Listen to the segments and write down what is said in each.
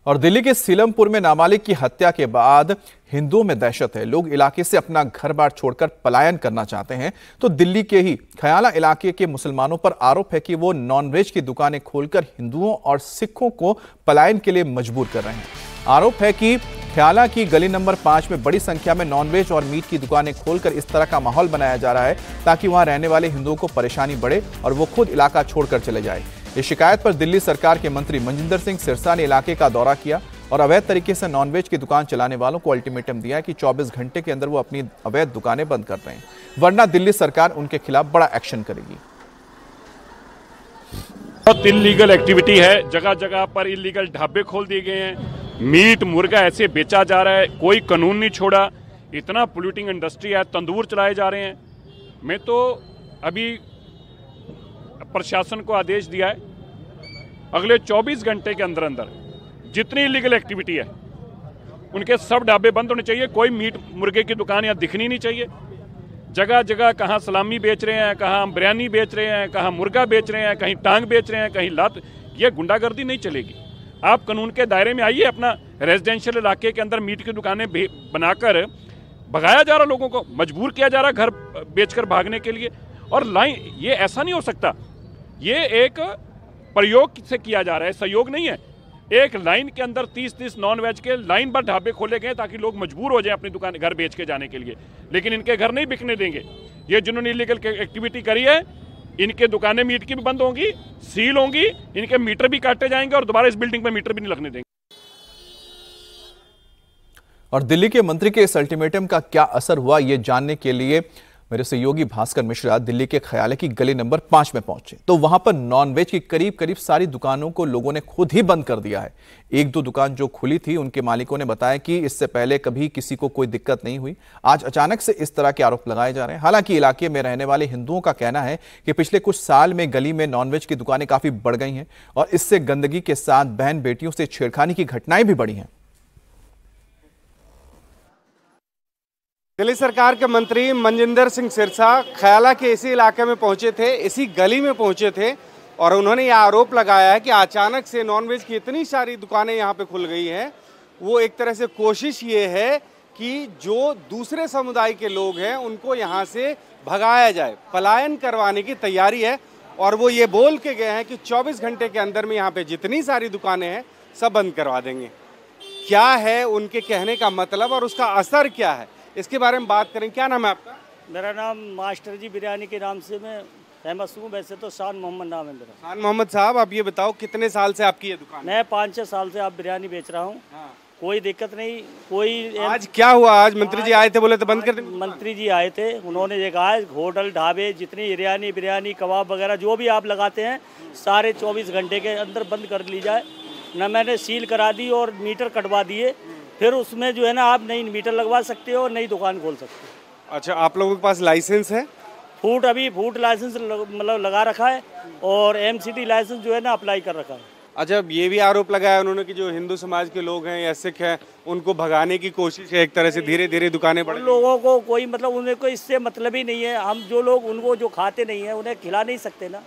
और दिल्ली के सीलमपुर में नाबालिग की हत्या के बाद हिंदुओं में दहशत है। लोग इलाके से अपना घर बार छोड़कर पलायन करना चाहते हैं। तो दिल्ली के ही खयाला इलाके के मुसलमानों पर आरोप है कि वो नॉनवेज की दुकानें खोलकर हिंदुओं और सिखों को पलायन के लिए मजबूर कर रहे हैं। आरोप है कि खयाला की गली नंबर 5 में बड़ी संख्या में नॉनवेज और मीट की दुकानें खोलकर इस तरह का माहौल बनाया जा रहा है ताकि वहां रहने वाले हिंदुओं को परेशानी बढ़े और वो खुद इलाका छोड़कर चले जाए। इस शिकायत पर दिल्ली सरकार के मंत्री मनजिंदर सिंह सिरसा ने इलाके का दौरा किया और अवैध तरीके से नॉनवेज की दुकान चलाने वालों को अल्टीमेटम दिया है कि 24 घंटे के अंदर वो अपनी अवैध दुकानें बंद कर रहे हैं, वरना दिल्ली सरकार उनके खिलाफ बड़ा एक्शन करेगी। बहुत इलीगल एक्टिविटी है, जगह जगह पर इलीगल ढाबे खोल दिए गए हैं, मीट मुर्गा ऐसे बेचा जा रहा है, कोई कानून नहीं छोड़ा, इतना पोल्यूटिंग इंडस्ट्री है, तंदूर चलाए जा रहे हैं। मैं तो अभी प्रशासन को आदेश दिया है अगले 24 घंटे के अंदर अंदर जितनी इलीगल एक्टिविटी है उनके सब ढाबे बंद होने चाहिए। कोई मीट मुर्गे की दुकान यहाँ दिखनी नहीं चाहिए। जगह जगह कहाँ सलामी बेच रहे हैं, कहाँ बिरयानी बेच रहे हैं, कहाँ मुर्गा बेच रहे हैं, कहीं टांग बेच रहे हैं, कहीं लात, ये गुंडागर्दी नहीं चलेगी। आप कानून के दायरे में आइए। अपना रेजिडेंशियल इलाके के अंदर मीट की दुकानें बनाकर भगाया जा रहा, लोगों को मजबूर किया जा रहा घर बेचकर भागने के लिए। और लाइन, ये ऐसा नहीं हो सकता, ये एक प्रयोग से किया जा रहा है, सहयोग नहीं है। एक लाइन के अंदर 30-30 नॉन वेज के लाइन पर ढाबे खोले गए ताकि लोग मजबूर हो जाएं अपनी दुकान घर बेच के जाने के लिए, लेकिन इनके घर नहीं बिकने देंगे। ये जिन्होंने इलीगल एक्टिविटी करी है, इनके दुकानें मीट की भी बंद होंगी, सील होंगी, इनके मीटर भी काटे जाएंगे और दोबारा इस बिल्डिंग पर मीटर भी नहीं लगने देंगे। और दिल्ली के मंत्री के इस अल्टीमेटम का क्या असर हुआ, ये जानने के लिए मेरे सहयोगी भास्कर मिश्रा दिल्ली के खयाले की गली नंबर 5 में पहुंचे तो वहां पर नॉनवेज की करीब सारी दुकानों को लोगों ने खुद ही बंद कर दिया है। एक दो दुकान जो खुली थी उनके मालिकों ने बताया कि इससे पहले कभी किसी को कोई दिक्कत नहीं हुई, आज अचानक से इस तरह के आरोप लगाए जा रहे हैं। हालांकि इलाके में रहने वाले हिंदुओं का कहना है कि पिछले कुछ साल में गली में नॉनवेज की दुकानें काफी बढ़ गई हैं और इससे गंदगी के साथ बहन बेटियों से छेड़खानी की घटनाएं भी बढ़ी हैं। दिल्ली सरकार के मंत्री मनजिंदर सिंह सिरसा खयाला के इसी इलाके में पहुंचे थे, इसी गली में पहुंचे थे और उन्होंने यह आरोप लगाया है कि अचानक से नॉनवेज की इतनी सारी दुकानें यहां पे खुल गई हैं। वो एक तरह से कोशिश ये है कि जो दूसरे समुदाय के लोग हैं उनको यहां से भगाया जाए, पलायन करवाने की तैयारी है। और वो ये बोल के गए हैं कि 24 घंटे के अंदर में यहाँ पे जितनी सारी दुकानें हैं सब बंद करवा देंगे। क्या है उनके कहने का मतलब और उसका असर क्या है, इसके बारे में बात करें। क्या नाम है आपका? मेरा नाम मास्टर जी बिरयानी के नाम से मैं फेमस हूँ, वैसे तो शान मोहम्मद नाम है मेरा। शान मोहम्मद साहब, आप ये बताओ कितने साल से आपकी ये दुकान? मैं 5-6 साल से आप बिरयानी बेच रहा हूँ। हाँ। कोई दिक्कत नहीं, कोई। आज क्या हुआ? आज मंत्री जी आए थे, बोले तो बंद कर देंगे। मंत्री जी आए थे, उन्होंने ये कहा होटल ढाबे जितनी बिरयानी कबाब वगैरह जो भी आप लगाते हैं सारे 24 घंटे के अंदर बंद कर ली जाए। न मैंने सील करा दी और मीटर कटवा दिए, फिर उसमें जो है ना आप नई मीटर लगवा सकते हो और नई दुकान खोल सकते हो। अच्छा, आप लोगों के पास लाइसेंस है? फूड लाइसेंस मतलब लगा रखा है और एमसीडी लाइसेंस जो है ना अप्लाई कर रखा है। अच्छा, ये भी आरोप लगाया उन्होंने कि जो हिंदू समाज के लोग हैं या सिख हैं उनको भगाने की कोशिश है, एक तरह से धीरे धीरे दुकानें बढ़। लोगों को कोई मतलब उन्हें कोई इससे मतलब ही नहीं है। हम जो लोग उनको जो खाते नहीं है उन्हें खिला नहीं सकते ना,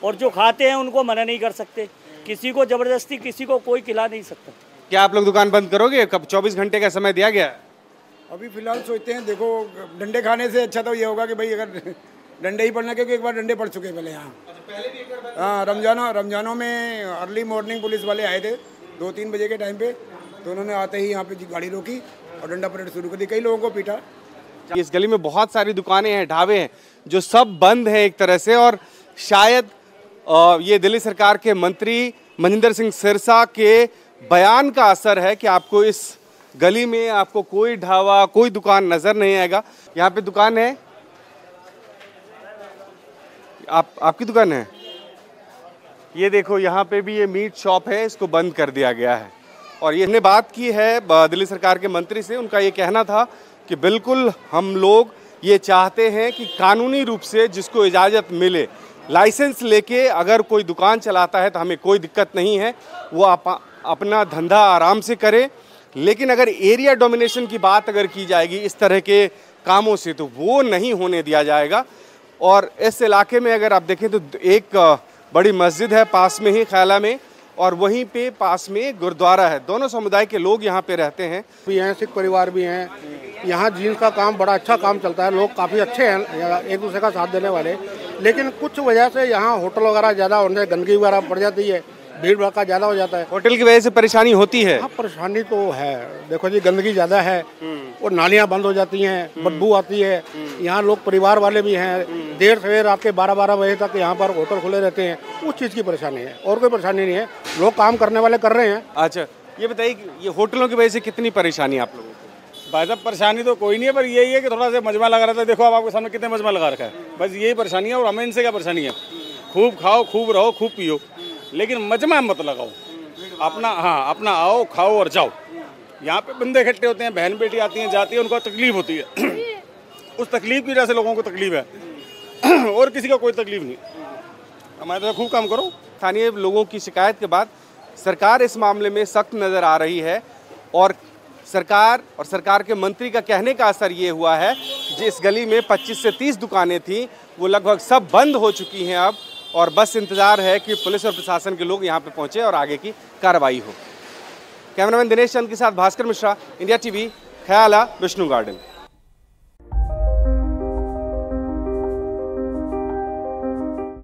और जो खाते हैं उनको मना नहीं कर सकते। किसी को जबरदस्ती किसी को कोई खिला नहीं सकता। क्या आप लोग दुकान बंद करोगे? कब 24 घंटे का समय दिया गया है? अभी फिलहाल सोचते हैं, देखो डंडे खाने से अच्छा तो ये होगा कि भाई अगर डंडे ही पड़ना, क्योंकि एक बार डंडे पड़ चुके पहले यहाँ। हाँ, रमजानों में अर्ली मॉर्निंग पुलिस वाले आए थे 2-3 बजे के टाइम पे, तो उन्होंने आते ही यहाँ पे गाड़ी रोकी और डंडा परेड शुरू कर दी, कई लोगों को पीटा। इस गली में बहुत सारी दुकानें हैं, ढाबे हैं जो सब बंद है एक तरह से, और शायद ये दिल्ली सरकार के मंत्री मनजिंदर सिंह सिरसा के बयान का असर है कि आपको इस गली में आपको कोई ढाबा कोई दुकान नजर नहीं आएगा। यहाँ पे दुकान है, आपकी दुकान है, ये देखो यहाँ पे भी ये मीट शॉप है, इसको बंद कर दिया गया है। और ये हमने बात की है दिल्ली सरकार के मंत्री से, उनका ये कहना था कि बिल्कुल हम लोग ये चाहते हैं कि कानूनी रूप से जिसको इजाज़त मिले, लाइसेंस लेके अगर कोई दुकान चलाता है तो हमें कोई दिक्कत नहीं है, वो अपना धंधा आराम से करे। लेकिन अगर एरिया डोमिनेशन की बात अगर की जाएगी इस तरह के कामों से, तो वो नहीं होने दिया जाएगा। और इस इलाके में अगर आप देखें तो एक बड़ी मस्जिद है पास में ही खयाला में, और वहीं पे पास में गुरुद्वारा है। दोनों समुदाय के लोग यहाँ पे रहते हैं। भी हैं, सिख परिवार भी हैं। यहाँ जीन्स का काम बड़ा अच्छा काम चलता है, लोग काफ़ी अच्छे हैं, एक दूसरे का साथ देने वाले। लेकिन कुछ वजह से यहाँ होटल वगैरह ज़्यादा होने से गंदगी वगैरह पड़ जाती है, भीड़ भड़का ज़्यादा हो जाता है। होटल की वजह से परेशानी होती है? हाँ, परेशानी तो है। देखो जी, गंदगी ज़्यादा है और नालियाँ बंद हो जाती हैं, बदबू आती है। यहाँ लोग परिवार वाले भी हैं, देर सवेर रात के 12-12 बजे तक यहाँ पर होटल खुले रहते हैं। उस चीज़ की परेशानी है, और कोई परेशानी नहीं है। लोग काम करने वाले कर रहे हैं। अच्छा, ये बताइए ये होटलों की वजह से कितनी परेशानी आप लोगों को? भाई साहब, परेशानी तो कोई नहीं है, पर यही है कि थोड़ा सा मजमा लगा रहता है। देखो, अब आपके सामने कितने मजमा लगा रखा है, बस यही परेशानी है। और हमें इनसे क्या परेशानी है? खूब खाओ, खूब रहो, खूब पियो, लेकिन मजमा मत लगाओ अपना। हाँ, अपना आओ, खाओ और जाओ। यहाँ पे बंदे इकट्ठे होते हैं, बहन बेटी आती हैं जाती है, उनको तकलीफ होती है। उस तकलीफ की वजह से लोगों को तकलीफ है, और किसी का कोई तकलीफ नहीं। हमारे तो खूब काम करो। स्थानीय लोगों की शिकायत के बाद सरकार इस मामले में सख्त नज़र आ रही है, और सरकार के मंत्री का कहने का असर ये हुआ है, जिस गली में 25 से 30 दुकानें थीं वो लगभग सब बंद हो चुकी हैं अब, और बस इंतज़ार है कि पुलिस और प्रशासन के लोग यहाँ पे पहुँचे और आगे की कार्रवाई हो। कैमरामैन दिनेश चंद के साथ Bhaskar Mishra, India TV, ख्याला, Vishnu garden.